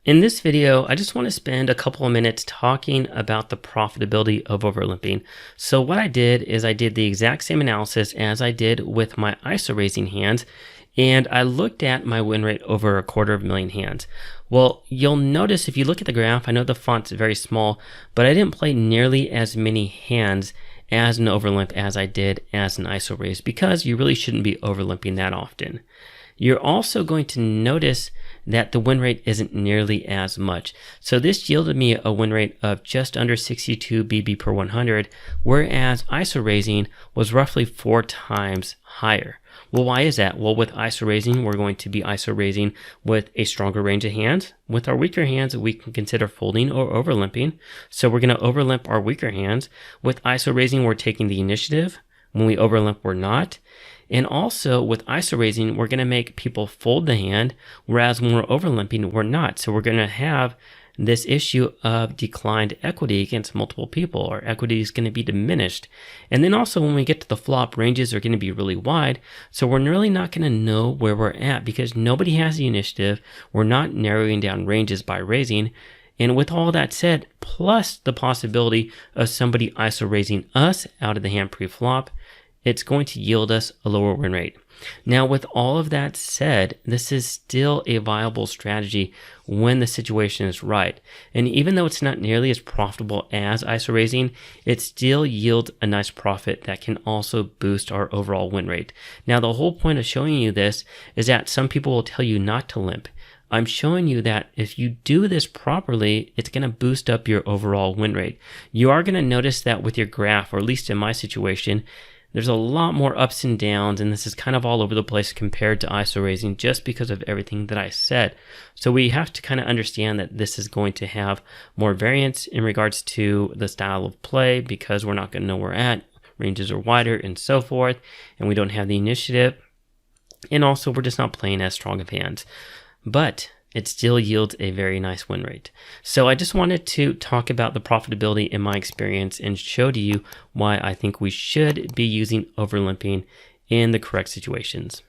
In this video, I just want to spend a couple of minutes talking about the profitability of over-limping. So what I did is I did the exact same analysis as I did with my ISO raising hands, and I looked at my win rate over 250,000 hands. Well, you'll notice if you look at the graph, I know the font's very small, but I didn't play nearly as many hands as an overlimp as I did as an ISO raise, because you really shouldn't be overlimping that often. You're also going to notice that the win rate isn't nearly as much. So this yielded me a win rate of just under 62 BB per 100, whereas ISO raising was roughly 4 times higher. Well, why is that? Well, with ISO raising, we're going to be ISO raising with a stronger range of hands. With our weaker hands, we can consider folding or overlimping. So we're going to overlimp our weaker hands. With ISO raising, we're taking the initiative. When we overlimp, we're not. And also with ISO raising, we're going to make people fold the hand, whereas when we're overlimping, we're not. So we're going to have this issue of declined equity against multiple people. Our equity is going to be diminished. And then also when we get to the flop, ranges are going to be really wide. So we're really not going to know where we're at because nobody has the initiative. We're not narrowing down ranges by raising. And with all that said, plus the possibility of somebody ISO raising us out of the hand pre-flop, it's going to yield us a lower win rate. Now, with all of that said, this is still a viable strategy when the situation is right. And even though it's not nearly as profitable as ISO raising, it still yields a nice profit that can also boost our overall win rate. Now, the whole point of showing you this is that some people will tell you not to limp. I'm showing you that if you do this properly, it's going to boost up your overall win rate. You are going to notice that with your graph, or at least in my situation, there's a lot more ups and downs, and this is kind of all over the place compared to ISO raising just because of everything that I said. So we have to kind of understand that this is going to have more variance in regards to the style of play because we're not going to know where we're at, ranges are wider and so forth, and we don't have the initiative. And also we're just not playing as strong of hands. But it still yields a very nice win rate. So I just wanted to talk about the profitability in my experience and show to you why I think we should be using overlimping in the correct situations.